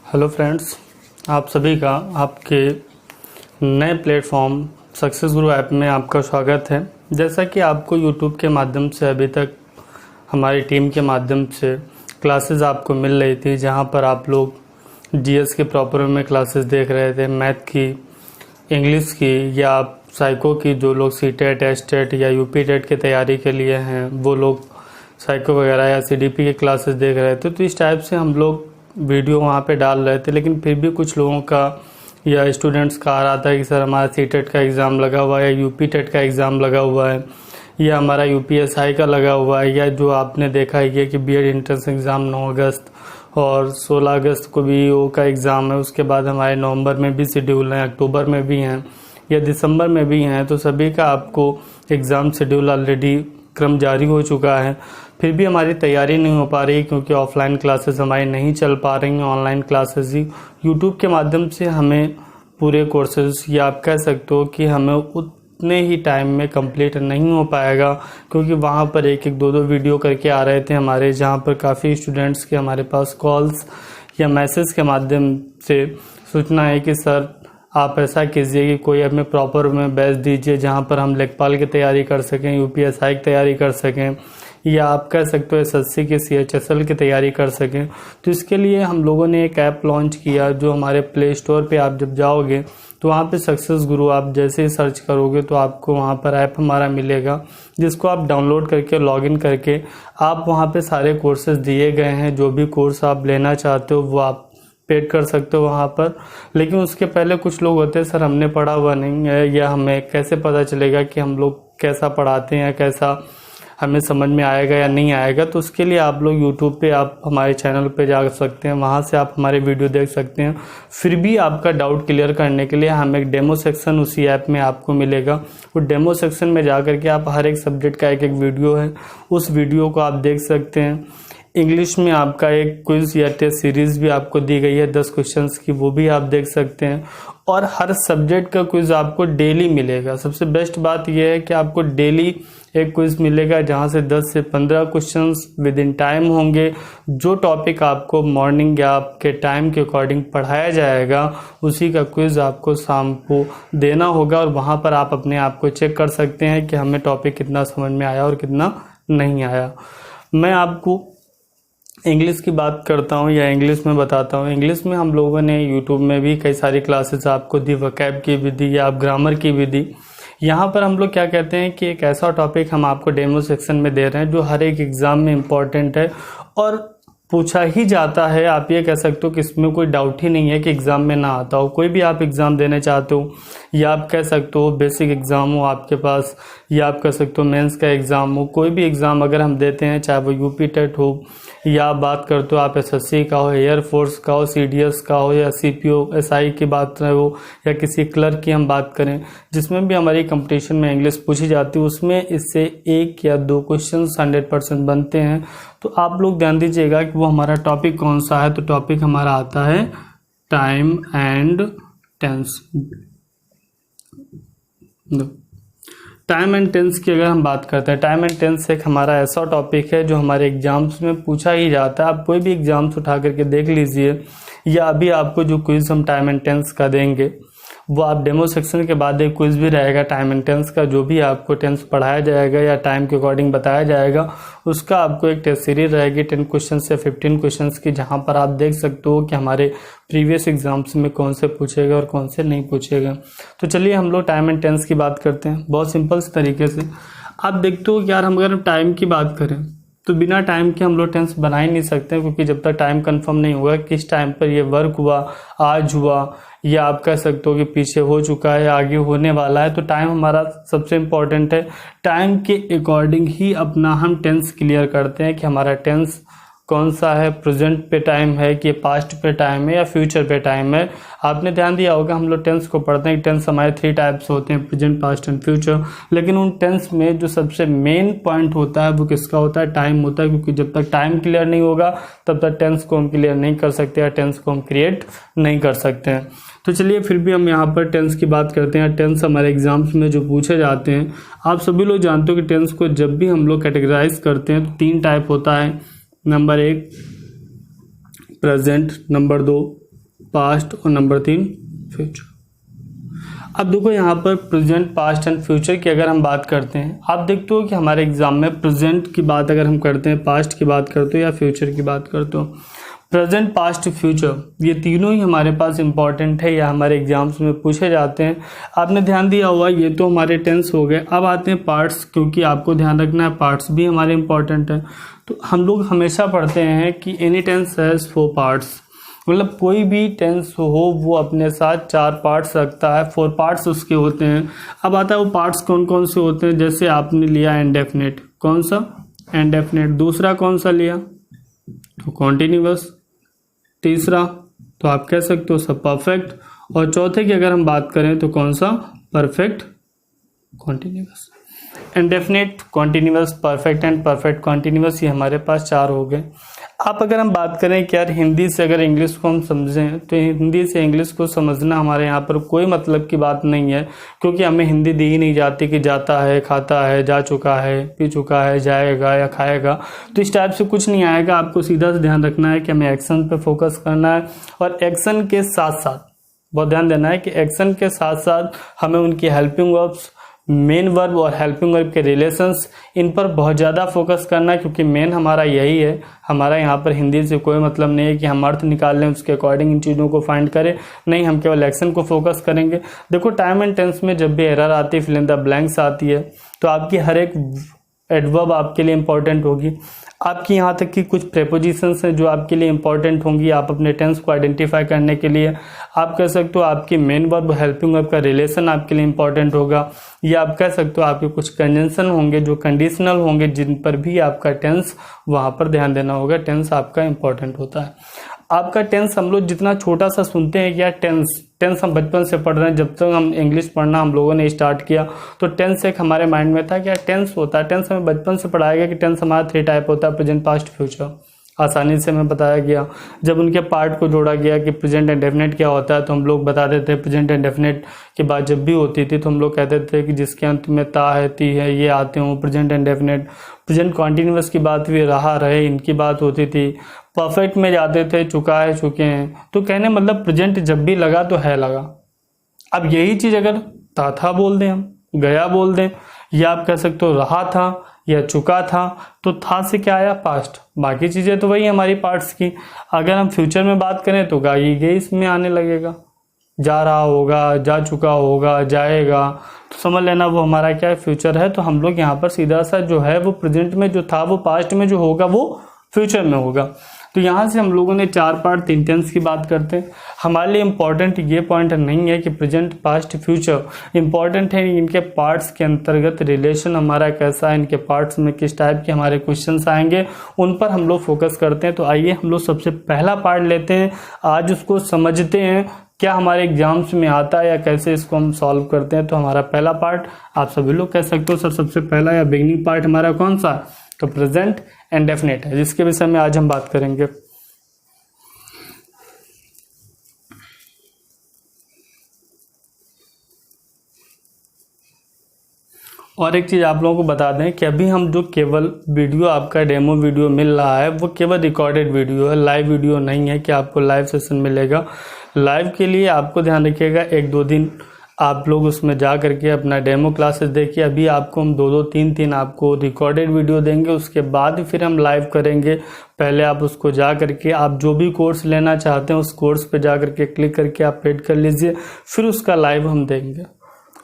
Hello friends, आप सभी का आपके नए प्लेटफॉर्म सक्सेस गुरु ऐप में आपका स्वागत है। जैसा कि आपको यूट्यूब के माध्यम से अभी तक हमारी टीम के माध्यम से क्लासेस आपको मिल रही थी, जहां पर आप लोग जीएस के प्रॉपर में क्लासेस देख रहे थे, मैथ की, इंग्लिश की या साइको की। जो लोग सीटेट, एस्टेट या यूपी टेट की तैयारी के लिए हैं वो लोग साइको वगैरह या सीडीपी के क्लासेस देख रहे थे। तो इस टाइप से हम लोग वीडियो वहाँ पे डाल रहे थे, लेकिन फिर भी कुछ लोगों का या स्टूडेंट्स का आ रहा था कि सर हमारा सीटेट का एग्ज़ाम लगा हुआ है, यूपी टेट का एग्ज़ाम लगा हुआ है, या हमारा यूपीएसआई का लगा हुआ है, या जो आपने देखा ही है कि बीएड एंट्रेंस एग्ज़ाम 9 अगस्त और 16 अगस्त को बीईओ का एग्ज़ाम है। उसके बाद हमारे नवंबर में भी शेड्यूल हैं, अक्टूबर में भी हैं या दिसंबर में भी हैं। तो सभी का आपको एग्ज़ाम शेड्यूल ऑलरेडी क्रम जारी हो चुका है। फिर भी हमारी तैयारी नहीं हो पा रही क्योंकि ऑफलाइन क्लासेस हमारी नहीं चल पा रही हैं, ऑनलाइन क्लासेस ही यूट्यूब के माध्यम से हमें पूरे कोर्सेज, या आप कह सकते हो कि हमें उतने ही टाइम में कंप्लीट नहीं हो पाएगा, क्योंकि वहाँ पर एक एक दो वीडियो करके आ रहे थे हमारे, जहाँ पर काफ़ी स्टूडेंट्स के हमारे पास कॉल्स या मैसेज के माध्यम से सूचना है कि सर आप ऐसा कीजिए कि कोई हमें प्रॉपर में बैच दीजिए जहाँ पर हम लेखपाल की तैयारी कर सकें, यूपीएसआई की तैयारी कर सकें, या आप कह सकते हो एसएससी की सीएचएसएल की तैयारी कर सकें। तो इसके लिए हम लोगों ने एक ऐप लॉन्च किया, जो हमारे प्ले स्टोर पे आप जब जाओगे तो वहाँ पे सक्सेस गुरु आप जैसे ही सर्च करोगे तो आपको वहाँ पर ऐप हमारा मिलेगा, जिसको आप डाउनलोड करके लॉगिन करके आप वहाँ पे सारे कोर्सेज दिए गए हैं। जो भी कोर्स आप लेना चाहते हो वो आप पेड कर सकते हो वहाँ पर। लेकिन उसके पहले कुछ लोग होते हैं, सर हमने पढ़ा हुआ नहीं है, या हमें कैसे पता चलेगा कि हम लोग कैसा पढ़ाते हैं, कैसा हमें समझ में आएगा या नहीं आएगा। तो उसके लिए आप लोग यूट्यूब पे आप हमारे चैनल पे जा सकते हैं, वहाँ से आप हमारे वीडियो देख सकते हैं। फिर भी आपका डाउट क्लियर करने के लिए हम एक डेमो सेक्शन उसी ऐप में आपको मिलेगा। वो डेमो सेक्शन में जा करके आप हर एक सब्जेक्ट का एक एक वीडियो है, उस वीडियो को आप देख सकते हैं। इंग्लिश में आपका एक क्विज या टेस्ट सीरीज़ भी आपको दी गई है 10 क्वेश्चंस की, वो भी आप देख सकते हैं। और हर सब्जेक्ट का क्विज आपको डेली मिलेगा। सबसे बेस्ट बात यह है कि आपको डेली एक क्विज मिलेगा, जहां से 10 से 15 क्वेश्चंस विद इन टाइम होंगे। जो टॉपिक आपको मॉर्निंग या आपके टाइम के अकॉर्डिंग पढ़ाया जाएगा, उसी का क्विज आपको शाम को देना होगा, और वहां पर आप अपने आप को चेक कर सकते हैं कि हमें टॉपिक कितना समझ में आया और कितना नहीं आया। मैं आपको इंग्लिश की बात करता हूँ या इंग्लिश में बताता हूँ। इंग्लिश में हम लोगों ने यूट्यूब में भी कई सारी क्लासेस आपको दी, वोकैब की भी दी या आप ग्रामर की भी दी। यहाँ पर हम लोग क्या कहते हैं कि एक ऐसा टॉपिक हम आपको डेमो सेक्शन में दे रहे हैं जो हर एक एग्ज़ाम में इम्पॉर्टेंट है और पूछा ही जाता है। आप ये कह सकते हो कि इसमें कोई डाउट ही नहीं है कि एग्ज़ाम में ना आता हो। कोई भी आप एग्ज़ाम देने चाहते हो, या आप कह सकते हो बेसिक एग्ज़ाम हो आपके पास, या आप कह सकते हो मेंस का एग्ज़ाम हो, कोई भी एग्ज़ाम अगर हम देते हैं, चाहे वो यूपी टेट हो, या आप बात करते हो आप एसएससी का हो, एयरफोर्स का हो, सीडीएस का हो, या सीपीओ एसआई की बात हो, या किसी क्लर्क की हम बात करें, जिसमें भी हमारी कंपटीशन में इंग्लिश पूछी जाती है, उसमें इससे 1 या 2 क्वेश्चन 100% बनते हैं। तो आप लोग ध्यान दीजिएगा कि वो हमारा टॉपिक कौन सा है। तो टॉपिक हमारा आता है time and tense. Time and tense की अगर हम बात करते हैं, टाइम एंड टेंस एक हमारा ऐसा टॉपिक है जो हमारे एग्जाम्स में पूछा ही जाता है। आप कोई भी एग्जाम्स उठा करके देख लीजिए, या अभी आपको जो क्विज हम टाइम एंड टेंस का देंगे, वो आप डेमो सेक्शन के बाद एक क्विज भी रहेगा टाइम एंड टेंस का। जो भी आपको टेंस पढ़ाया जाएगा या टाइम के अकॉर्डिंग बताया जाएगा, उसका आपको एक टेस्ट सीरीज रहेगी 10 क्वेश्चन से 15 क्वेश्चन की, जहां पर आप देख सकते हो कि हमारे प्रीवियस एग्जाम्स में कौन से पूछेगा और कौन से नहीं पूछेगा। तो चलिए हम लोग टाइम एंड टेंस की बात करते हैं बहुत सिंपल से तरीके से। आप देखते हो कि यार हम अगर टाइम की बात करें तो बिना टाइम के हम लोग टेंस बना ही नहीं सकते, क्योंकि जब तक टाइम कंफर्म नहीं होगा किस टाइम पर ये वर्क हुआ, आज हुआ, या आप कह सकते हो कि पीछे हो चुका है, आगे होने वाला है। तो टाइम हमारा सबसे इम्पोर्टेंट है। टाइम के अकॉर्डिंग ही अपना हम टेंस क्लियर करते हैं कि हमारा टेंस कौन सा है, प्रेजेंट पे टाइम है कि पास्ट पे टाइम है या फ्यूचर पे टाइम है। आपने ध्यान दिया होगा हम लोग टेंस को पढ़ते हैं, टेंस हमारे 3 टाइप्स होते हैं, प्रेजेंट, पास्ट एंड फ्यूचर। लेकिन उन टेंस में जो सबसे मेन पॉइंट होता है वो किसका होता है, टाइम होता है, क्योंकि जब तक टाइम क्लियर नहीं होगा तब तक टेंस को हम क्लियर नहीं कर सकते या टेंस को हम क्रिएट नहीं कर सकते हैं। तो चलिए फिर भी हम यहाँ पर टेंस की बात करते हैं। टेंस हमारे एग्जाम्स में जो पूछे जाते हैं, आप सभी लोग जानते हो कि टेंस को जब भी हम लोग कैटेगराइज करते हैं तो 3 टाइप होता है। नंबर 1 प्रेजेंट, नंबर 2 पास्ट और नंबर 3 फ्यूचर। अब देखो यहाँ पर प्रेजेंट, पास्ट एंड फ्यूचर की अगर हम बात करते हैं, आप देखते हो कि हमारे एग्जाम में प्रेजेंट की बात अगर हम करते हैं, पास्ट की बात करते हो या फ्यूचर की बात करते हो, प्रेजेंट, पास्ट, फ्यूचर ये तीनों ही हमारे पास इंपॉर्टेंट है या हमारे एग्जाम्स में पूछे जाते हैं। आपने ध्यान दिया होगा, ये तो हमारे टेंस हो गए। अब आते हैं पार्ट्स, क्योंकि आपको ध्यान रखना है पार्ट्स भी हमारे इंपॉर्टेंट है। तो हम लोग हमेशा पढ़ते हैं कि एनी टेंस हैज़ 4 पार्ट्स, मतलब कोई भी टेंस हो वो अपने साथ 4 पार्ट्स रखता है, 4 पार्ट्स उसके होते हैं। अब आता है वो पार्ट्स कौन कौन से होते हैं, जैसे आपने लिया इंडेफिनिट, कौन सा, इंडेफिनिट। दूसरा कौन सा लिया, तो कॉन्टिन्यूअस। तीसरा तो आप कह सकते हो सब परफेक्ट, और चौथे की अगर हम बात करें तो कौन सा, perfect continuous. Indefinite, continuous, perfect and perfect continuous, ये हमारे पास 4 हो गए। आप अगर हम बात करें कि यार हिंदी से अगर इंग्लिश को हम समझें, तो हिंदी से इंग्लिश को समझना हमारे यहाँ पर कोई मतलब की बात नहीं है, क्योंकि हमें हिंदी दी ही नहीं जाती कि जाता है, खाता है, जा चुका है, पी चुका है, जाएगा या खाएगा, तो इस टाइप से कुछ नहीं आएगा। आपको सीधा से ध्यान रखना है कि हमें एक्शन पे फोकस करना है, और एक्शन के साथ साथ बहुत ध्यान देना है कि एक्शन के साथ साथ हमें उनकी हेल्पिंग वर्ब्स, मेन वर्ब और हेल्पिंग वर्ब के रिलेशंस, इन पर बहुत ज़्यादा फोकस करना है, क्योंकि मेन हमारा यही है। हमारा यहाँ पर हिंदी से कोई मतलब नहीं है कि हम अर्थ निकाल लें उसके अकॉर्डिंग इन चीज़ों को फाइंड करें, नहीं, हम केवल एक्शन को फोकस करेंगे। देखो टाइम एंड टेंस में जब भी एरर आती है, फिल इन द ब्लैंक्स आती है, तो आपकी हर एक एडवर्ब आपके लिए इंपॉर्टेंट होगी। आपकी यहाँ तक कि कुछ प्रेपोजिशंस हैं जो आपके लिए इंपॉर्टेंट होंगी आप अपने टेंस को आइडेंटिफाई करने के लिए। आप कह सकते हो आपकी मेन वर्ब हेल्पिंग वर्ब का रिलेशन आपके लिए इंपॉर्टेंट होगा, या आप कह सकते हो आपके कुछ कंजंक्शन होंगे जो कंडीशनल होंगे, जिन पर भी आपका टेंस वहाँ पर ध्यान देना होगा। टेंस आपका इंपॉर्टेंट होता है। आपका टेंस हम लोग जितना छोटा सा सुनते हैं, क्या टेंस हम बचपन से पढ़ रहे हैं, जब तक हम इंग्लिश पढ़ना हम लोगों ने स्टार्ट किया तो टेंस एक हमारे माइंड में था, क्या टेंस होता है। टेंस हमें बचपन से पढ़ाया गया कि टेंस हमारा 3 टाइप होता है, प्रेजेंट, पास्ट, फ्यूचर, आसानी से हमें बताया गया। जब उनके पार्ट को जोड़ा गया कि प्रेजेंट एंड डेफिनेट क्या होता है, तो हम लोग बताते थे प्रेजेंट एंड डेफिनेट की बात जब भी होती थी तो हम लोग कहते थे कि जिसके अंत में ता है, ती है, ये आते हों, present and definite. Present continuous की बात भी रहा रहे, इनकी बात होती थी। परफेक्ट में जाते थे, चुका है, चुके हैं, तो कहने मतलब प्रेजेंट जब भी लगा तो है लगा। अब यही चीज अगर था बोल दें, हम गया बोल दें, या आप कह सकते हो रहा था या चुका था, तो था से क्या आया, पास्ट। बाकी चीजें तो वही हमारी पार्ट्स की। अगर हम फ्यूचर में बात करें तो गई इसमें आने लगेगा, जा रहा होगा, जा चुका होगा, जाएगा, तो समझ लेना वो हमारा क्या है, फ्यूचर है। तो हम लोग यहाँ पर सीधा सा जो है वो प्रेजेंट में जो था वो पास्ट में जो होगा वो फ्यूचर में होगा। तो यहाँ से हम लोगों ने 4 पार्ट 3 टेंस की बात करते हैं। हमारे लिए इम्पॉर्टेंट ये पॉइंट नहीं है कि प्रेजेंट, पास्ट, फ्यूचर, इम्पॉर्टेंट है इनके पार्ट्स के अंतर्गत रिलेशन हमारा कैसा है, इनके पार्ट्स में किस टाइप के हमारे क्वेश्चंस आएंगे, उन पर हम लोग फोकस करते हैं। तो आइए हम लोग सबसे पहला पार्ट लेते हैं, आज उसको समझते हैं क्या हमारे एग्जाम्स में आता है या कैसे इसको हम सॉल्व करते हैं। तो हमारा पहला पार्ट आप सभी लोग कह सकते हो सबसे पहला या बिगिनिंग पार्ट हमारा कौन सा, तो प्रेजेंट एंड डेफिनेट है, जिसके विषय में आज हम बात करेंगे। और एक चीज़ आप लोगों को बता दें कि अभी हम जो केवल वीडियो आपका डेमो वीडियो मिल रहा है वो केवल रिकॉर्डेड वीडियो है, लाइव वीडियो नहीं है कि आपको लाइव सेशन मिलेगा। लाइव के लिए आपको ध्यान रखिएगा 1-2 दिन आप लोग उसमें जा करके अपना डेमो क्लासेस देखिए। अभी आपको हम 2-2 3-3 आपको रिकॉर्डेड वीडियो देंगे, उसके बाद फिर हम लाइव करेंगे। पहले आप उसको जा करके आप जो भी कोर्स लेना चाहते हैं उस कोर्स पे जा करके क्लिक करके आप पेड कर लीजिए, फिर उसका लाइव हम देंगे,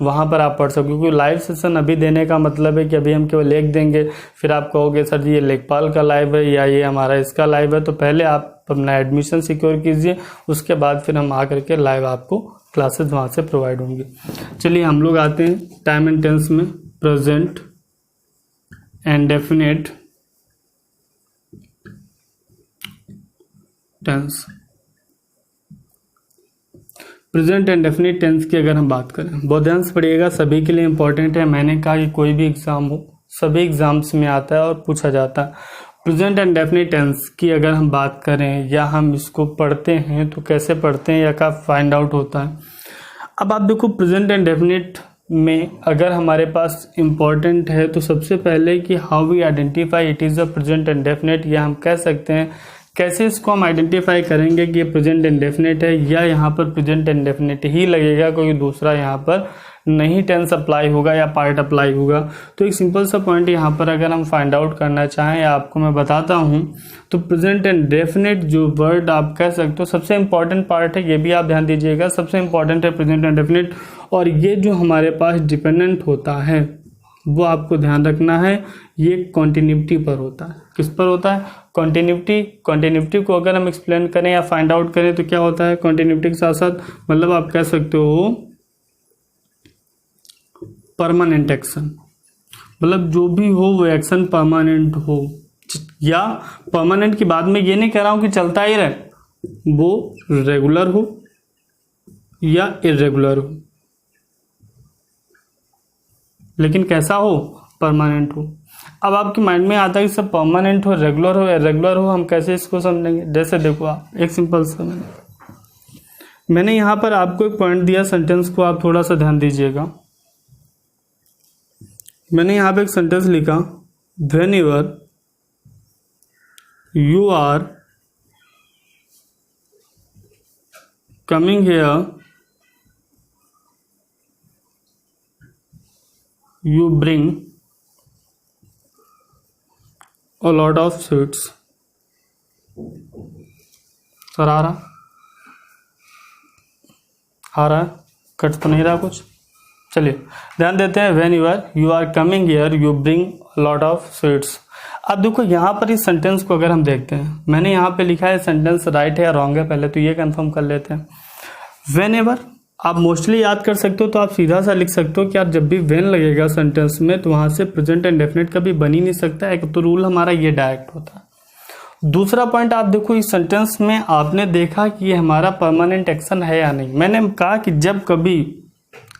वहाँ पर आप पढ़ सकते हो। क्योंकि लाइव सेशन अभी देने का मतलब है कि अभी हम केवल एक देंगे, फिर आप कहोगे सर जी ये लेखपाल का लाइव है या ये हमारा इसका लाइव है। तो पहले आप अपना एडमिशन सिक्योर कीजिए, उसके बाद फिर हम आ करके लाइव आपको क्लासेस वहाँ से प्रोवाइड होंगी। चलिए हम लोग आते हैं टाइम एंड टेंस में। Present and definite tense, present and definite tense की अगर हम बात करें, बहुत ध्यान से पढ़िएगा, सभी के लिए इंपॉर्टेंट है। मैंने कहा कि कोई भी एग्जाम हो सभी एग्जाम्स में आता है और पूछा जाता है। प्रेजेंट एंड डेफिनेट टेंस की अगर हम बात करें या हम इसको पढ़ते हैं तो कैसे पढ़ते हैं या क्या फाइंड आउट होता है। अब आप देखो प्रेजेंट एंड डेफिनेट में अगर हमारे पास इंपॉर्टेंट है तो सबसे पहले कि how we identify it is a present and definite, या हम कह सकते हैं कैसे इसको हम आइडेंटिफाई करेंगे कि ये प्रेजेंट इंडेफिनिट है या यहाँ पर प्रेजेंट इंडेफिनिट ही लगेगा, कोई दूसरा यहाँ पर नहीं टेंस अप्लाई होगा या पार्ट अप्लाई होगा। तो एक सिंपल सा पॉइंट यहाँ पर अगर हम फाइंड आउट करना चाहें या आपको मैं बताता हूँ, तो प्रेजेंट इंडेफिनिट जो वर्ड आप कह सकते हो सबसे इंपॉर्टेंट पार्ट है, ये भी आप ध्यान दीजिएगा, सबसे इंपॉर्टेंट है प्रेजेंट इंडेफिनिट। और ये जो हमारे पास डिपेंडेंट होता है वो आपको ध्यान रखना है, ये कॉन्टिन्यूटी पर होता है। किस पर होता है? कॉन्टिन्यूटी। कॉन्टिन्यूटी को अगर हम एक्सप्लेन करें या फाइंड आउट करें तो क्या होता है? कॉन्टिन्यूटी के साथ साथ मतलब आप कह सकते हो परमानेंट एक्शन, मतलब जो भी हो वो एक्शन परमानेंट हो, या परमानेंट की बात में ये नहीं कह रहा हूं कि चलता ही रहे, वो रेगुलर हो या इरेगुलर हो, लेकिन कैसा हो? परमानेंट हो। अब आपके माइंड में आता है कि सब परमानेंट हो, रेगुलर हो, इरेगुलर हो, हम कैसे इसको समझेंगे? जैसे देखो आप एक सिंपल सा मैंने यहाँ पर आपको एक पॉइंट दिया, सेंटेंस को आप थोड़ा सा ध्यान दीजिएगा। मैंने यहाँ पे एक सेंटेंस लिखा, whenever you are coming here you bring a lot of sweets। Sir आ रहा है, कट तो नहीं रहा कुछ? चलिए ध्यान देते हैं। When you are coming here you bring lot of sweets. अब देखो यहाँ पर इस सेंटेंस को अगर हम देखते हैं, मैंने यहाँ पे लिखा है सेंटेंस राइट है या रॉन्ग है, पहले तो ये कंफर्म कर लेते हैं। व्हेन एवर आप मोस्टली याद कर सकते हो तो आप सीधा सा लिख सकते हो कि आप जब भी व्हेन लगेगा सेंटेंस में तो वहां से प्रेजेंट इंडेफिनिट कभी बन ही नहीं सकता। एक तो रूल हमारा ये डायरेक्ट होता है। दूसरा पॉइंट आप देखो, इस सेंटेंस में आपने देखा कि ये हमारा परमानेंट एक्शन है या नहीं। मैंने कहा कि जब कभी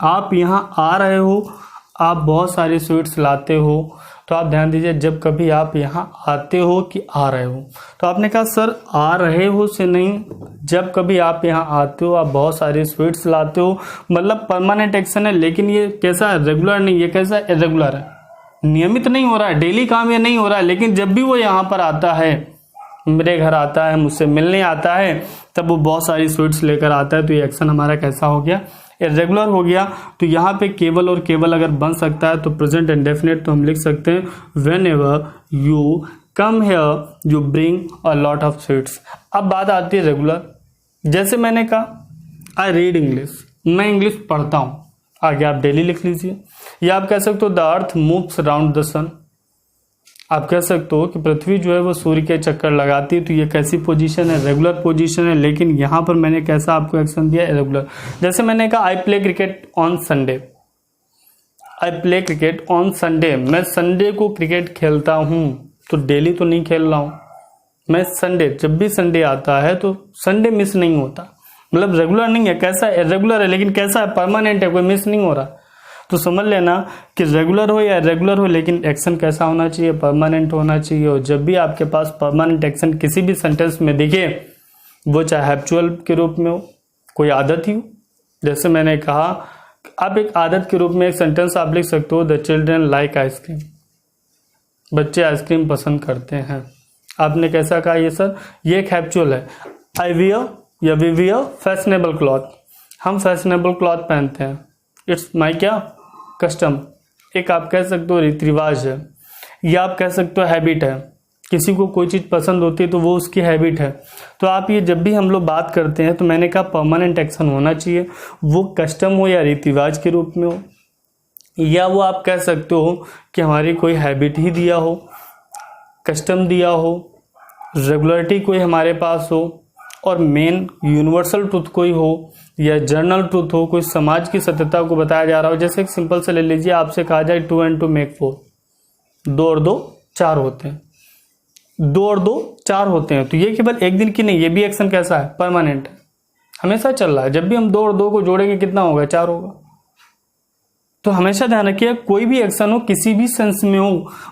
आप यहाँ आ रहे हो, आप बहुत सारी स्वीट्स लाते हो, तो आप ध्यान दीजिए जब कभी आप यहाँ आते हो कि आ रहे हो, तो आपने कहा सर आ रहे हो से नहीं, जब कभी आप यहाँ आते हो आप बहुत सारी स्वीट्स लाते हो, मतलब परमानेंट एक्शन है। लेकिन ये कैसा है? रेगुलर नहीं, ये कैसा है? इरेगुलर है, नियमित नहीं हो रहा है, डेली काम ये नहीं हो रहा है। लेकिन जब भी वो यहाँ पर आता है, मेरे घर आता है, मुझसे मिलने आता है, तब वो बहुत सारी स्वीट्स लेकर आता है, तो ये एक्शन हमारा कैसा हो गया? इरेगुलर हो गया। तो यहाँ पे केवल और केवल अगर बन सकता है तो प्रेजेंट इंडेफिनिट, तो हम लिख सकते हैं when ever you come here you bring a lot of sweets. अब बात आती है रेगुलर। जैसे मैंने कहा आई रीड इंग्लिश, मैं इंग्लिश पढ़ता हूँ, आगे आप डेली लिख लीजिए। या आप कह सकते हो the earth moves around the sun, आप कह सकते हो कि पृथ्वी जो है वो सूर्य के चक्कर लगाती है, तो ये कैसी पोजीशन है? रेगुलर पोजीशन है। लेकिन यहाँ पर मैंने कैसा आपको एक्शन दिया? इरेगुलर। जैसे मैंने कहा I play cricket on Sunday, I play cricket on Sunday, मैं संडे को क्रिकेट खेलता हूँ, तो डेली तो नहीं खेल रहा हूँ मैं, संडे, जब भी संडे आता है तो संडे मिस नहीं होता, मतलब रेगुलर नहीं है। कैसा है? इरेगुलर है, लेकिन कैसा है? परमानेंट है, कोई मिस नहीं हो रहा। तो समझ लेना कि रेगुलर हो या इरेगुलर हो, लेकिन एक्शन कैसा होना चाहिए? परमानेंट होना चाहिए। और जब भी आपके पास परमानेंट एक्शन किसी भी सेंटेंस में दिखे, वो चाहे हैबिचुअल के रूप में हो, कोई आदत ही हो। जैसे मैंने कहा, आप एक आदत के रूप में एक सेंटेंस आप लिख सकते हो, द चिल्ड्रन लाइक आइसक्रीम, बच्चे आइसक्रीम पसंद करते हैं। आपने कैसा कहा? ये सर ये एक हैबिचुअल है। आई वियर या वी वियर फैशनेबल क्लॉथ, हम फैशनेबल क्लॉथ पहनते हैं। इट्स माई क्या? कस्टम, एक आप कह सकते हो रीति रिवाज है, या आप कह सकते हो हैबिट है। किसी को कोई चीज़ पसंद होती है तो वो उसकी हैबिट है। तो आप ये जब भी हम लोग बात करते हैं तो मैंने कहा परमानेंट एक्शन होना चाहिए, वो कस्टम हो या रीति रिवाज के रूप में हो, या वो आप कह सकते हो कि हमारी कोई हैबिट ही दिया हो, कस्टम दिया हो, रेगुलरिटी कोई हमारे पास हो, और मेन यूनिवर्सल ट्रूथ कोई हो या जर्नल ट्रूथ हो, कोई समाज की सत्यता को बताया जा रहा हो। जैसे एक सिंपल से ले लीजिए, आपसे कहा जाए 2 and 2 make 4, 2 और 2 4 होते हैं, 2 और 2 4 होते हैं। तो ये केवल एक दिन की नहीं, ये भी एक्शन कैसा है? परमानेंट है, हमेशा चल रहा है। जब भी हम 2 और 2 को जोड़ेंगे कितना होगा? 4 होगा। तो हमेशा ध्यान रखिए, कोई भी एक्शन हो, किसी भी सेंस में हो,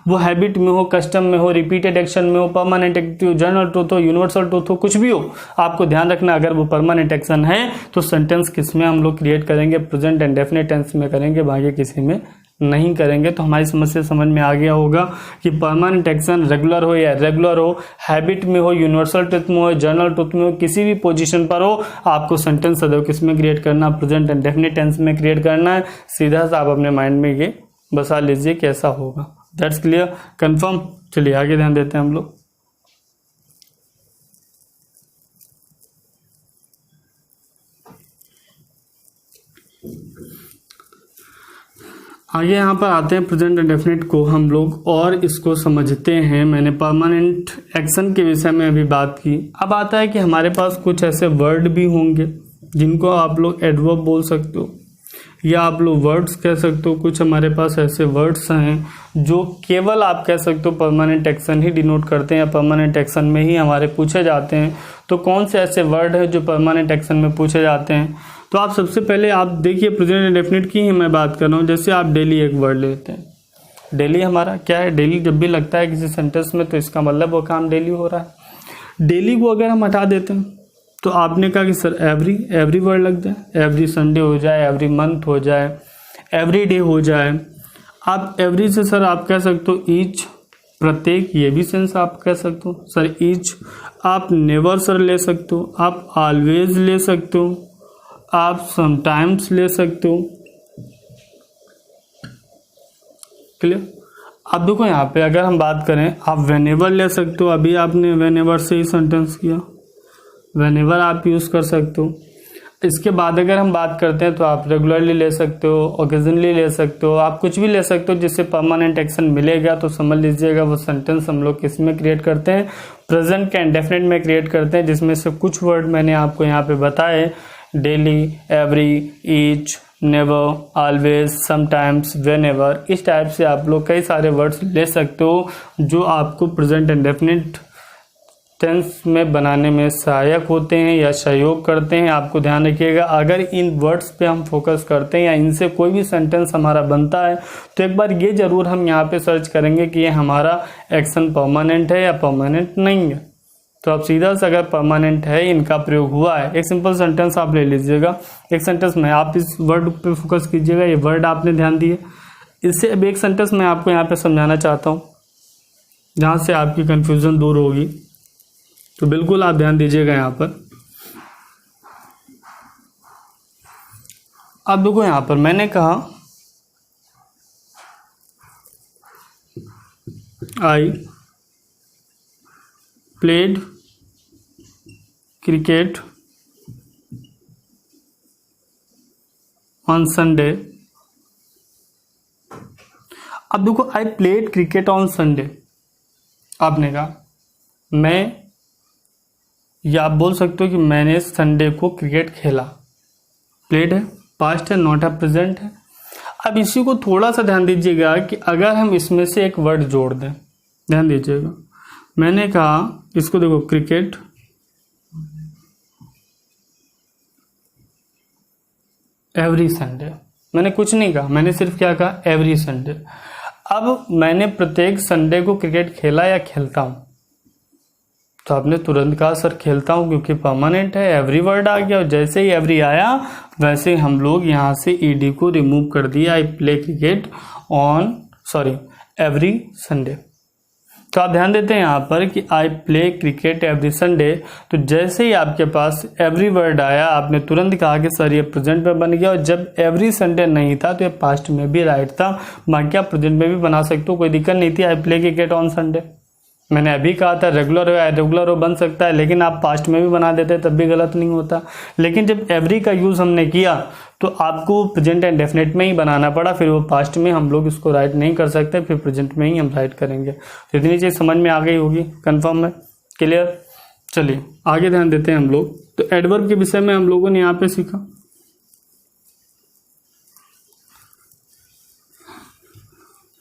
वो हैबिट में हो, कस्टम में हो, रिपीटेड एक्शन में हो, परमानेंट एक्टिव हो, जनरल ट्रूथ हो, यूनिवर्सल ट्रूथ हो, कुछ भी हो, आपको ध्यान रखना अगर वो परमानेंट एक्शन है तो सेंटेंस किस में हम लोग क्रिएट करेंगे? प्रेजेंट इंडेफिनिट टेंस में करेंगे, बाकी किसी में नहीं करेंगे तो हमारी समस्या समझ में आ गया होगा कि परमानेंट एक्शन रेगुलर हो या इरेगुलर हो, हैबिट में हो, यूनिवर्सल ट्रुथ में हो, जनरल ट्रुथ में हो, किसी भी पोजीशन पर हो, आपको सेंटेंस सदैव किस में क्रिएट करना, प्रेजेंट इंडेफिनिट टेंस में क्रिएट करना है। सीधा सा आप अपने माइंड में ये बसा लीजिए कैसा होगा। That's clear, confirm. चलिए आगे ध्यान देते हैं हम लोग। आगे यहाँ पर आते हैं प्रेजेंट इंडेफिनिट को हम लोग और इसको समझते हैं। मैंने परमानेंट एक्शन के विषय में अभी बात की। अब आता है कि हमारे पास कुछ ऐसे वर्ड भी होंगे जिनको आप लोग एडवर्ब बोल सकते हो या आप लोग वर्ड्स कह सकते हो। कुछ हमारे पास ऐसे वर्ड्स हैं जो केवल आप कह सकते हो परमानेंट एक्शन ही डिनोट करते हैं या परमानेंट एक्शन में ही हमारे पूछे जाते हैं। तो कौन से ऐसे वर्ड हैं जो परमानेंट एक्शन में पूछे जाते हैं? तो आप सबसे पहले आप देखिए प्रेजेंट इंडेफिनिट की ही मैं बात कर रहा हूँ। जैसे आप डेली एक वर्ड लेते हैं। डेली हमारा क्या है? डेली जब भी लगता है किसी सेंटेंस में तो इसका मतलब वो काम डेली हो रहा है। डेली को अगर हम हटा देते हैं तो आपने कहा कि सर एवरी वर्ड लग जाए, एवरी संडे हो जाए, एवरी मंथ हो जाए, एवरी डे हो जाए। आप एवरी से सर आप कह सकते हो ईच, प्रत्येक, ये भी सेंस आप कह सकते हो सर ईच। आप नेवर सर ले सकते हो, आप ऑलवेज ले सकते हो, आप समटाइम्स ले सकते हो। क्लियर? अब देखो यहाँ पे अगर हम बात करें आप व्हेनेवर ले सकते हो। अभी आपने व्हेनेवर से ही सेंटेंस किया, व्हेनेवर आप यूज कर सकते हो। इसके बाद अगर हम बात करते हैं तो आप रेगुलरली ले सकते हो, ओकेजनली ले सकते हो, आप कुछ भी ले सकते हो जिससे परमानेंट एक्शन मिलेगा। तो समझ लीजिएगा वो सेंटेंस हम लोग किस में क्रिएट करते हैं? प्रेजेंट के इंडेफिनिट में क्रिएट करते हैं, जिसमें से कुछ वर्ड मैंने आपको यहाँ पे बताए, daily, every, each, never, always, sometimes, whenever. इस टाइप से आप लोग कई सारे वर्ड्स ले सकते हो जो आपको प्रेजेंट इंडेफिनिट टेंस में बनाने में सहायक होते हैं या सहयोग करते हैं। आपको ध्यान रखिएगा अगर इन वर्ड्स पे हम फोकस करते हैं या इनसे कोई भी सेंटेंस हमारा बनता है तो एक बार ये जरूर हम यहाँ पे सर्च करेंगे कि ये हमारा एक्शन परमानेंट है या परमानेंट नहीं है। तो आप सीधा से अगर परमानेंट है, इनका प्रयोग हुआ है, एक सिंपल सेंटेंस आप ले लीजिएगा। एक सेंटेंस में आप इस वर्ड पे फोकस कीजिएगा, ये वर्ड आपने ध्यान दिए। इससे अब एक सेंटेंस मैं आपको यहाँ पे समझाना चाहता हूँ जहाँ से आपकी कंफ्यूजन दूर होगी, तो बिल्कुल आप ध्यान दीजिएगा यहाँ पर। अब देखो यहाँ पर मैंने कहा I played cricket on Sunday. अब देखो I played cricket on Sunday, आपने कहा मैं, या आप बोल सकते हो कि मैंने संडे को क्रिकेट खेला। प्लेड है, पास्ट है, नॉट है, प्रेजेंट है। अब इसी को थोड़ा सा ध्यान दीजिएगा कि अगर हम इसमें से एक वर्ड जोड़ दें, ध्यान दीजिएगा, मैंने कहा इसको देखो क्रिकेट एवरी संडे। मैंने कुछ नहीं कहा, मैंने सिर्फ क्या कहा? Every Sunday. अब मैंने प्रत्येक संडे को क्रिकेट खेला या खेलता हूं, तो आपने तुरंत कहा सर खेलता हूं क्योंकि परमानेंट है, एवरी वर्ड आ गया। और जैसे ही एवरी आया वैसे ही हम लोग यहां से ईडी को रिमूव कर दिया। I play cricket on every Sunday. तो आप ध्यान देते हैं यहाँ पर कि I play cricket every Sunday. तो जैसे ही आपके पास एवरी वर्ड आया आपने तुरंत कहा कि सर ये प्रेजेंट में बन गया। और जब एवरी संडे नहीं था तो ये पास्ट में भी राइट था, बाकी आप प्रेजेंट में भी बना सकते हो, कोई दिक्कत नहीं थी। I play cricket on Sunday मैंने अभी कहा था, रेगुलर हो या इरेगुलर हो बन सकता है, लेकिन आप पास्ट में भी बना देते तब भी गलत नहीं होता। लेकिन जब एवरी का यूज हमने किया तो आपको प्रेजेंट इंडेफिनिट में ही बनाना पड़ा, फिर वो पास्ट में हम लोग इसको राइट नहीं कर सकते, फिर प्रेजेंट में ही हम राइट करेंगे। तो इतनी चीज समझ में आ गई होगी, कंफर्म है, क्लियर। चलिए आगे ध्यान देते हैं हम लोग। तो एडवर्ब के विषय में हम लोगों ने यहाँ पे सीखा।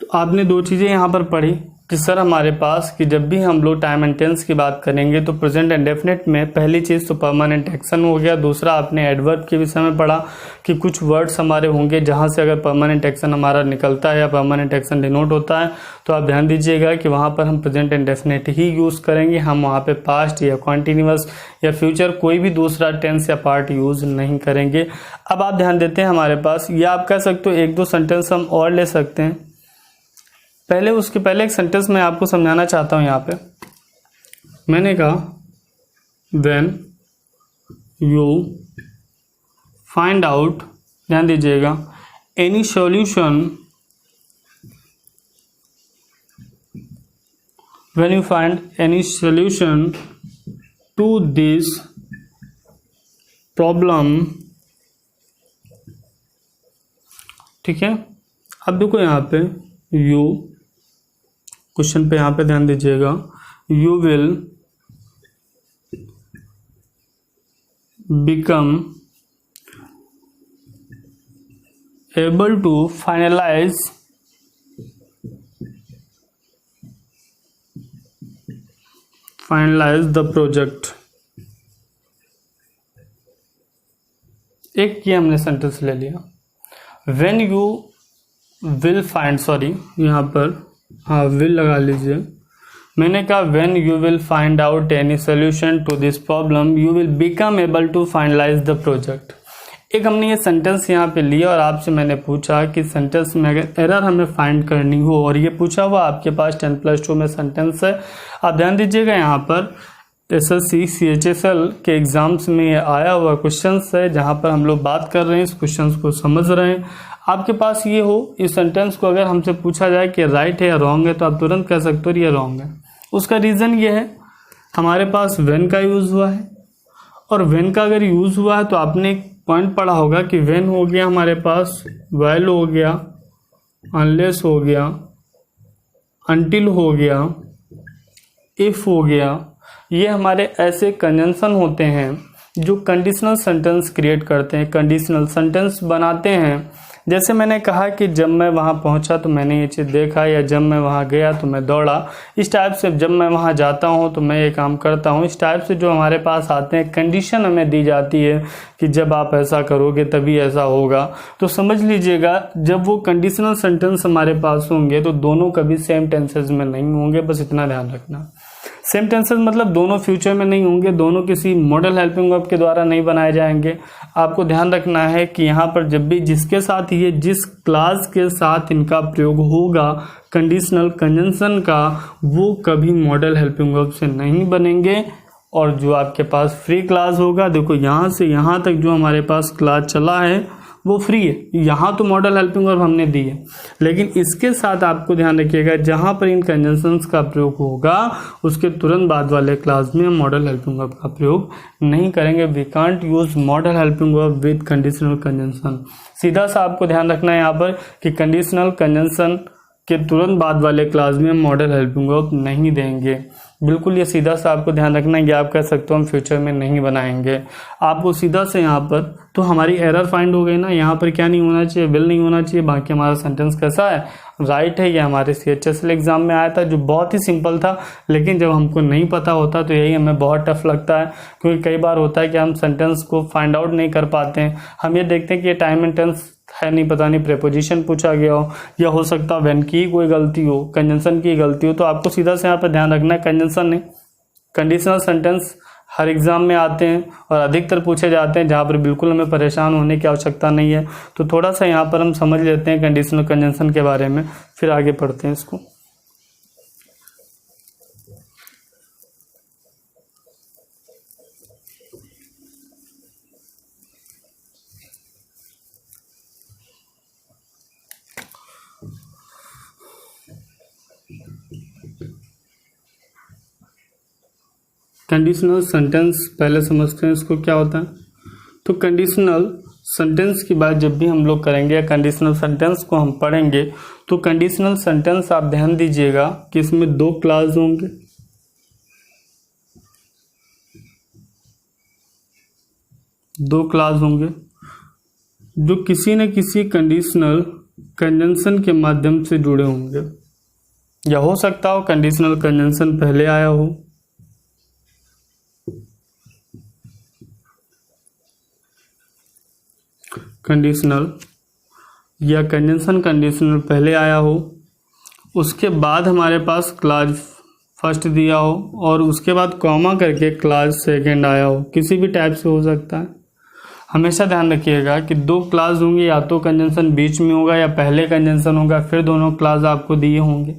तो आपने दो चीजें यहाँ पर पढ़ी, कि सर हमारे पास कि जब भी हम लोग टाइम एंड टेंस की बात करेंगे तो प्रेजेंट इंडेफिनिट में पहली चीज़ तो परमानेंट एक्शन हो गया। दूसरा आपने एडवर्ब के विषय में पढ़ा कि कुछ वर्ड्स हमारे होंगे जहां से अगर परमानेंट एक्शन हमारा निकलता है या परमानेंट एक्शन डिनोट होता है तो आप ध्यान दीजिएगा कि वहां पर हम प्रेजेंट इंडेफिनिट ही यूज़ करेंगे। हम वहां पे पास्ट या कॉन्टिन्यूअस या फ्यूचर कोई भी दूसरा टेंस या पार्ट यूज़ नहीं करेंगे। अब आप ध्यान देते हैं हमारे पास, या आप कह सकते हो एक दो सेंटेंस हम और ले सकते हैं। उसके पहले एक सेंटेंस मैं आपको समझाना चाहता हूं। यहां पे मैंने कहा व्हेन यू फाइंड आउट, ध्यान दीजिएगा, any solution, when you find any solution to this problem, ठीक है। अब देखो यहां पे यू, क्वेश्चन पे यहां पे ध्यान दीजिएगा, you will become able to finalise the project. एक ये हमने सेंटेंस ले लिया। When you will find, sorry यहाँ पर हाँ विल लगा लीजिए। मैंने कहा when you will find out any solution to this problem you will become able to finalise the project. एक हमने ये सेंटेंस यहाँ पे लिया और आपसे मैंने पूछा कि सेंटेंस में अगर एरर हमें फाइंड करनी हो, और ये पूछा हुआ आपके पास 10+2 में सेंटेंस है। आप ध्यान दीजिएगा यहाँ पर SSC CHSL के एग्जाम्स में ये आया हुआ क्वेश्चन है जहाँ पर हम लोग बात कर रहे हैं, इस क्वेश्चन को समझ रहे हैं। आपके पास ये हो, इस सेंटेंस को अगर हमसे पूछा जाए कि राइट है या रॉन्ग है तो आप तुरंत कह सकते हो ये रॉन्ग है। उसका रीज़न ये है हमारे पास व्हेन का यूज़ हुआ है, और व्हेन का अगर यूज़ हुआ है तो आपने एक पॉइंट पढ़ा होगा कि व्हेन हो गया हमारे पास, व्हाइल हो गया, अनलेस हो गया, अनटिल हो गया, इफ हो गया। ये हमारे ऐसे कंजंक्शन होते हैं जो कंडीशनल सेंटेंस क्रिएट करते हैं, कंडीशनल सेंटेंस बनाते हैं। जैसे मैंने कहा कि जब मैं वहाँ पहुँचा तो मैंने ये चीज़ देखा, या जब मैं वहाँ गया तो मैं दौड़ा। इस टाइप से जब मैं वहाँ जाता हूँ तो मैं ये काम करता हूँ। इस टाइप से जो हमारे पास आते हैं, कंडीशन हमें दी जाती है कि जब आप ऐसा करोगे तभी ऐसा होगा। तो समझ लीजिएगा जब वो कंडीशनल सेंटेंस हमारे पास होंगे तो दोनों कभी सेम टेंसेज में नहीं होंगे, बस इतना ध्यान रखना। सेम टेंसेस मतलब दोनों फ्यूचर में नहीं होंगे, दोनों किसी मॉडल हेल्पिंग वर्ब के द्वारा नहीं बनाए जाएंगे। आपको ध्यान रखना है कि यहाँ पर जब भी जिसके साथ ये जिस क्लास के साथ इनका प्रयोग होगा कंडीशनल कंजंक्शन का, वो कभी मॉडल हेल्पिंग वर्ब से नहीं बनेंगे। और जो आपके पास फ्री क्लास होगा, देखो यहाँ से यहाँ तक जो हमारे पास क्लास चला है वो फ्री है, यहाँ तो मॉडल हेल्पिंग वर्ब हमने दी है, लेकिन इसके साथ आपको ध्यान रखिएगा जहाँ पर इन कंजंक्शंस का प्रयोग होगा उसके तुरंत बाद वाले क्लास में हम मॉडल हेल्पिंग वर्ब का प्रयोग नहीं करेंगे। We can't use modal helping verb with conditional conjunction. सीधा सा आपको ध्यान रखना है यहाँ पर कि कंडीशनल कंजंक्शन के तुरंत बाद वाले क्लास में हम मॉडल हेल्पिंग वर्ब नहीं देंगे। बिल्कुल ये सीधा सा आपको ध्यान रखना है। आप कह सकते हो हम फ्यूचर में नहीं बनाएंगे। आपको सीधा से यहाँ पर तो हमारी एरर फाइंड हो गई ना, यहाँ पर क्या नहीं होना चाहिए, विल नहीं होना चाहिए। बाकी हमारा सेंटेंस कैसा है, राइट है। ये हमारे CHSL एग्जाम में आया था जो बहुत ही सिंपल था, लेकिन जब हमको नहीं पता होता तो यही हमें बहुत टफ लगता है, क्योंकि कई बार होता है कि हम सेंटेंस को फाइंड आउट नहीं कर पाते हैं। हम ये देखते हैं कि ये टाइम एंड टेंस है नहीं, पता नहीं प्रेपोजिशन पूछा गया हो, या हो सकता है व्हेन की कोई गलती हो, कंजंक्शन की गलती हो। तो आपको सीधा से यहाँ पर ध्यान रखना है कंजंक्शन नहीं, कंडीशनल सेंटेंस हर एग्जाम में आते हैं और अधिकतर पूछे जाते हैं, जहाँ पर बिल्कुल हमें परेशान होने की आवश्यकता नहीं है। तो थोड़ा सा यहाँ पर हम समझ लेते हैं कंडीशनल कंजंक्शन के बारे में, फिर आगे पढ़ते हैं इसको। कंडीशनल सेंटेंस पहले समझते हैं इसको क्या होता है। तो कंडीशनल सेंटेंस की बात जब भी हम लोग करेंगे या कंडीशनल सेंटेंस को हम पढ़ेंगे तो कंडीशनल सेंटेंस आप ध्यान दीजिएगा कि इसमें दो क्लास होंगे। दो क्लास होंगे जो किसी न किसी कंडीशनल कंजंक्शन के माध्यम से जुड़े होंगे। या हो सकता हो कंडीशनल कंजंक्शन पहले आया हो। कंडीशनल या कंजंक्शन कंडीशनल पहले आया हो, उसके बाद हमारे पास क्लास फर्स्ट दिया हो और उसके बाद कॉमा करके क्लास सेकंड आया हो, किसी भी टाइप से हो सकता है। हमेशा ध्यान रखिएगा कि दो क्लास होंगे, या तो कंजंक्शन बीच में होगा या पहले कंजंक्शन होगा, फिर दोनों क्लास आपको दिए होंगे।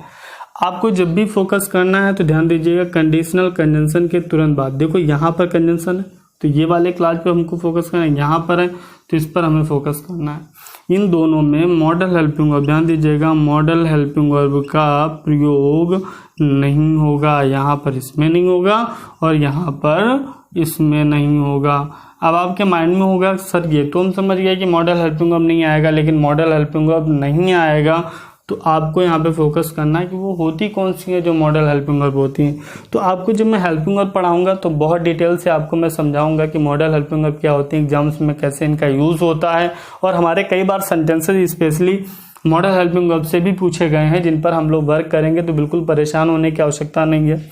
आपको जब भी फोकस करना है तो ध्यान दीजिएगा कंडीशनल कंजंक्शन के तुरंत बाद। देखो यहाँ पर कंजंक्शन है तो ये वाले क्लास पे हमको फोकस करना है, यहाँ पर है तो इस पर हमें फोकस करना है। इन दोनों में मॉडल हेल्पिंग वर्ब, ध्यान दीजिएगा मॉडल हेल्पिंग वर्ब का प्रयोग नहीं होगा, यहाँ पर इसमें नहीं होगा और यहाँ पर इसमें नहीं होगा। अब आपके माइंड में होगा सर ये तो हम समझ गए कि मॉडल हेल्पिंग वर्ब नहीं आएगा, लेकिन मॉडल हेल्पिंग वर्ब नहीं आएगा तो आपको यहाँ पे फोकस करना है कि वो होती कौन सी है जो मॉडल हेल्पिंग वर्ब होती हैं। तो आपको जब मैं हेल्पिंग वर्ब पढ़ाऊंगा तो बहुत डिटेल से आपको मैं समझाऊंगा कि मॉडल हेल्पिंग वर्ब क्या होती है, एग्जाम्स में कैसे इनका यूज़ होता है। और हमारे कई बार sentences specially modal helping verb से भी पूछे गए हैं जिन पर हम लोग वर्क करेंगे, तो बिल्कुल परेशान होने की आवश्यकता नहीं है।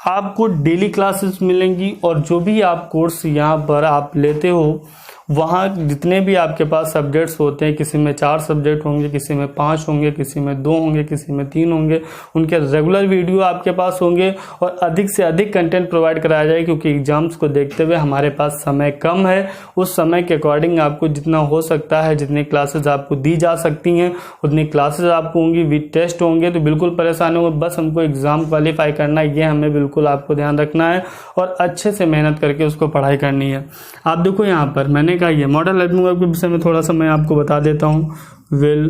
आपको डेली क्लासेस मिलेंगी और जो भी आप कोर्स यहाँ पर आप लेते हो वहाँ जितने भी आपके पास सब्जेक्ट्स होते हैं, किसी में 4 सब्जेक्ट होंगे, किसी में 5 होंगे, किसी में 2 होंगे, किसी में 3 होंगे, उनके रेगुलर वीडियो आपके पास होंगे और अधिक से अधिक कंटेंट प्रोवाइड कराया जाए, क्योंकि एग्जाम्स को देखते हुए हमारे पास समय कम है। उस समय के अकॉर्डिंग आपको जितना हो सकता है, जितनी क्लासेस आपको दी जा सकती हैं उतनी क्लासेस आपको होंगी, विद टेस्ट होंगे, तो बिल्कुल परेशान होंगे। बस हमको एग्जाम क्वालिफाई करना है, ये हमें बिल्कुल आपको ध्यान रखना है और अच्छे से मेहनत करके उसको पढ़ाई करनी है। आप देखो यहाँ पर मैंने कहा ये मॉडल हेल्पिंग वर्ब के विषय में थोड़ा सा मैं आपको बता देता हूँ। Will,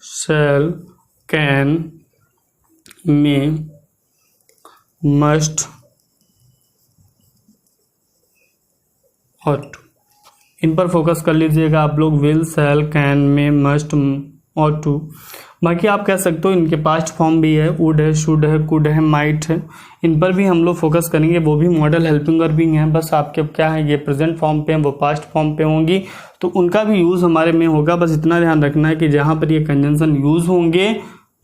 shall, can, may, must और टू, इन पर फोकस कर लीजिएगा आप लोग। Will, shall, can, may, must और टू। बाकी आप कह सकते हो इनके पास्ट फॉर्म भी है, वुड है, शुड है, कुड है, माइट है, इन पर भी हम लोग फोकस करेंगे, वो भी मॉडल हेल्पिंग वर्ब भी हैं। बस आपके क्या है, ये प्रेजेंट फॉर्म पे हैं, वो पास्ट फॉर्म पे होंगी, तो उनका भी यूज़ हमारे में होगा। बस इतना ध्यान रखना है कि जहाँ पर ये कंजंक्शन यूज़ होंगे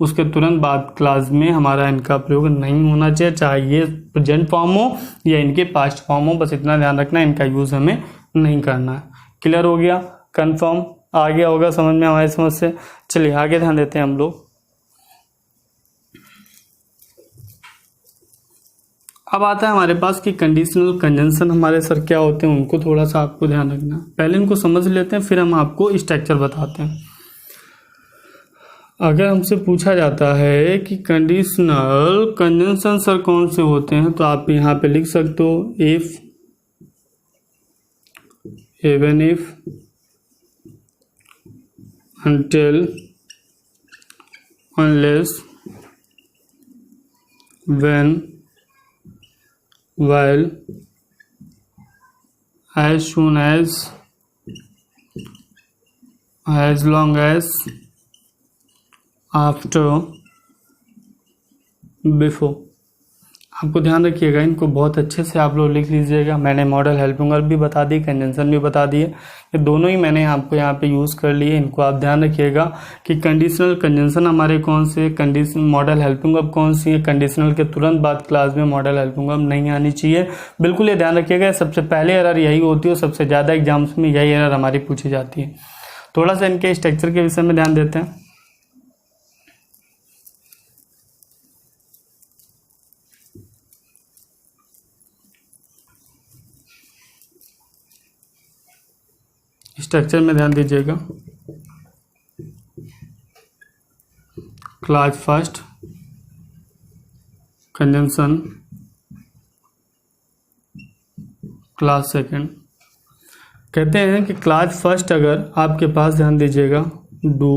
उसके तुरंत बाद क्लास में हमारा इनका प्रयोग नहीं होना चाहिए, चाहे ये प्रेजेंट फॉर्म हो या इनके पास्ट फॉर्म हो। बस इतना ध्यान रखना है, इनका यूज़ हमें नहीं करना है। क्लियर हो गया, कन्फर्म आ गया होगा समझ में हमारी समझ से। चलिए आगे ध्यान देते हैं हम लोग। अब आता है हमारे पास कि कंडीशनल कंजंक्शन हमारे सर क्या होते हैं, उनको थोड़ा सा आपको ध्यान रखना है। पहले इनको समझ लेते हैं, फिर हम आपको स्ट्रक्चर बताते हैं। अगर हमसे पूछा जाता है कि कंडीशनल कंजंक्शन सर कौन से होते हैं, तो आप यहाँ पे लिख सकते हो if, even if, until, unless, when, while, as soon as long as, after, before। आपको ध्यान रखिएगा, इनको बहुत अच्छे से आप लोग लिख लीजिएगा। मैंने मॉडल हेल्पिंग वर्ब भी बता दी, कंजंक्शन भी बता दिए, ये दोनों ही मैंने आपको यहाँ पे यूज़ कर लिए। इनको आप ध्यान रखिएगा कि कंडीशनल कंजंक्शन हमारे कौन से, कंडीशन मॉडल हेल्पिंग वर्ब कौन सी है। कंडीशनल के तुरंत बाद क्लास में मॉडल हेल्पिंग वर्ब नहीं आनी चाहिए, बिल्कुल ये ध्यान रखिएगा। सबसे पहले एरर यही होती है, सबसे ज़्यादा एग्जाम्स में यही एरर हमारी पूछी जाती है। थोड़ा सा इनके स्ट्रक्चर के विषय में ध्यान देते हैं। स्ट्रक्चर में ध्यान दीजिएगा। Class first, conjunction, class second. कहते हैं कि क्लास फर्स्ट अगर आपके पास, ध्यान दीजिएगा, डू,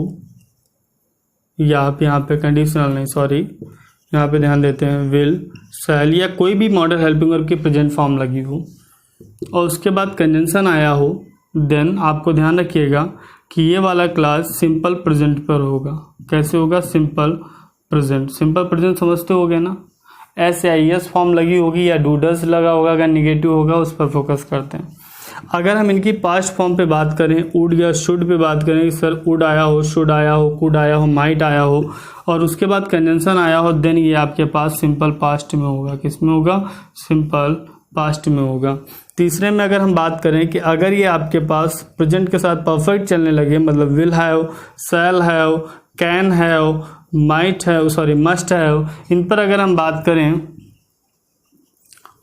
या आप यहाँ पे कंडीशनल नहीं, सॉरी, यहाँ पे ध्यान देते हैं विल, शैल, या कोई भी मॉडल हेल्पिंग वर्ब की प्रेजेंट फॉर्म लगी हो और उसके बाद कंजंक्शन आया हो, देन आपको ध्यान रखिएगा कि ये वाला क्लास सिंपल प्रेजेंट पर होगा। कैसे होगा? Simple present. सिंपल प्रेजेंट समझते होगे ना, एस या एस फॉर्म लगी होगी या डूडल्स लगा होगा, अगर निगेटिव होगा उस पर फोकस करते हैं। अगर हम इनकी पास्ट फॉर्म पे बात करें, वुड या शुड पे बात करें, सर वुड आया हो, शुड आया हो, कुड आया हो, माइट आया हो और उसके बाद कंजंक्शन आया हो, देन ये आपके पास सिंपल पास्ट में होगा। किस में होगा? सिंपल पास्ट में होगा। तीसरे में अगर हम बात करें कि अगर ये आपके पास प्रेजेंट के साथ परफेक्ट चलने लगे, मतलब will have, shall have, can have, might have, sorry must have, इन पर अगर हम बात करें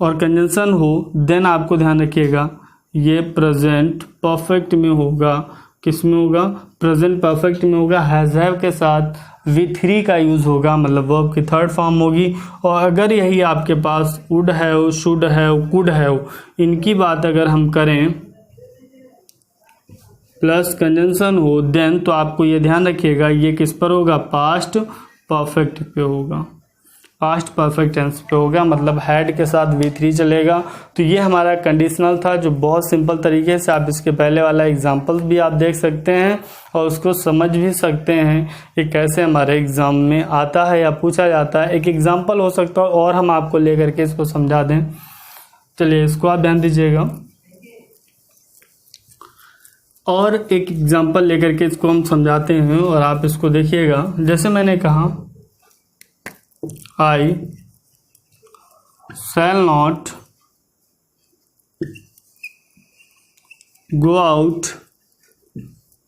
और कंजंक्शन हो, देन आपको ध्यान रखिएगा ये प्रेजेंट परफेक्ट में होगा। किस में होगा? प्रेजेंट परफेक्ट में होगा। हैज हैव के साथ V3 का यूज होगा, मतलब वर्ब की थर्ड फॉर्म होगी। और अगर यही आपके पास would have, should have, could have, इनकी बात अगर हम करें प्लस कंजंक्शन हो, देन तो आपको ये ध्यान रखिएगा ये किस पर होगा? पास्ट परफेक्ट पे होगा। पास्ट परफेक्ट टेंस पे होगा, मतलब हैड के साथ V3 चलेगा। तो ये हमारा कंडीशनल था, जो बहुत सिंपल तरीके से आप इसके पहले वाला एग्जाम्पल भी आप देख सकते हैं और उसको समझ भी सकते हैं कि कैसे हमारे एग्जाम में आता है या पूछा जाता है। एक एग्जाम्पल हो सकता है और हम आपको लेकर के इसको समझा दें। चलिए इसको आप ध्यान दीजिएगा और एक एग्जाम्पल लेकर के इसको हम समझाते हैं और आप इसको देखिएगा। जैसे मैंने कहा I shall not go out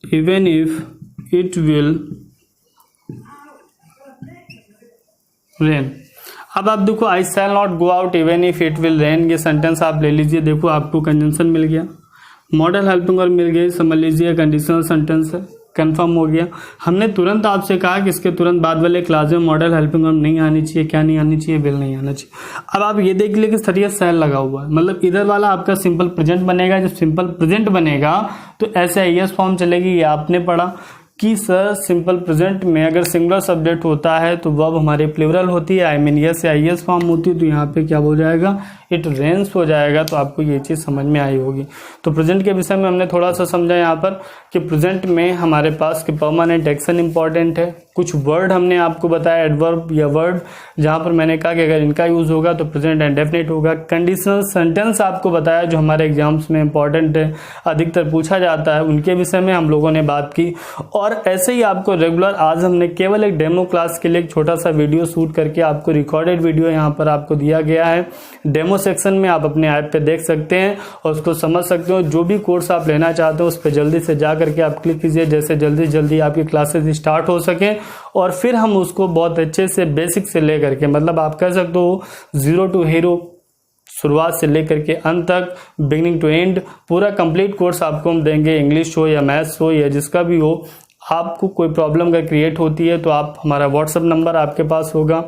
even if it will rain। अब आप देखो I shall not go out even if it will rain, ये सेंटेंस आप ले लीजिए। देखो आपको कंजंक्शन मिल गया, मॉडल हेल्पिंग वर्ब मिल गई, समझ लीजिए कंडीशनल सेंटेंस है, कंफर्म हो गया। हमने तुरंत आपसे कहा कि इसके तुरंत बाद वाले क्लास में मॉडल हेल्पिंग वर्ब नहीं आनी चाहिए। क्या नहीं आनी चाहिए? विल नहीं आना चाहिए। अब आप ये देख लीजिए कि सर ये शैल लगा हुआ है, मतलब इधर वाला आपका सिंपल प्रेजेंट बनेगा। जब सिंपल प्रेजेंट बनेगा तो SIS फॉर्म चलेगी। ये आपने पढ़ा कि सर सिंपल प्रेजेंट में अगर सिंगुलर सब्जेक्ट होता है तो वर्ब हमारी प्लूरल होती है, SIS फॉर्म होती है। तो यहाँ पे क्या हो जाएगा? इट रेन्स हो जाएगा। तो आपको ये चीज़ समझ में आई होगी। तो प्रेजेंट के विषय में हमने थोड़ा सा समझा यहाँ पर कि प्रेजेंट में हमारे पास कि परमानेंट एक्शन इंपॉर्टेंट है। कुछ वर्ड हमने आपको बताया, एडवर्ब या वर्ड, जहाँ पर मैंने कहा कि अगर इनका यूज होगा तो प्रेजेंट इंडेफिनिट होगा। कंडीशनल सेंटेंस आपको बताया जो हमारे एग्जाम्स में इंपॉर्टेंट है, अधिकतर पूछा जाता है, उनके विषय में हम लोगों ने बात की। और ऐसे ही आपको रेगुलर आज हमने केवल एक डेमो क्लास के लिए एक छोटा सा वीडियो शूट करके आपको रिकॉर्डेड वीडियो यहाँ पर आपको दिया गया है। डेमो सेक्शन में आप अपने ऐप पे देख सकते हैं और उसको समझ सकते हो। जो भी कोर्स आप लेना चाहते हो उस पर जल्दी से जा करके आप क्लिक कीजिए, जैसे जल्दी जल्दी आपकी क्लासेस स्टार्ट हो सके और फिर हम उसको बहुत अच्छे से बेसिक से लेकर के, मतलब आप कह सकते हो 0 to हीरो, शुरुआत से लेकर के अंत तक, बिगिनिंग टू एंड, पूरा कंप्लीट कोर्स आपको हम देंगे। इंग्लिश हो या मैथ्स हो या जिसका भी हो, आपको कोई प्रॉब्लम अगर क्रिएट होती है तो आप, हमारा व्हाट्सएप नंबर आपके पास होगा,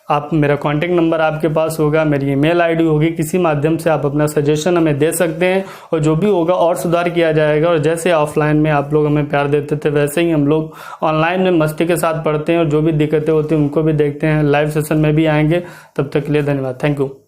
आप, मेरा कॉन्टैक्ट नंबर आपके पास होगा, मेरी ईमेल आईडी होगी, किसी माध्यम से आप अपना सजेशन हमें दे सकते हैं और जो भी होगा और सुधार किया जाएगा। और जैसे ऑफलाइन में आप लोग हमें प्यार देते थे वैसे ही हम लोग ऑनलाइन में मस्ती के साथ पढ़ते हैं और जो भी दिक्कतें होती हैं उनको भी देखते हैं। लाइव सेशन में भी आएंगे। तब तक के लिए धन्यवाद। Thank you.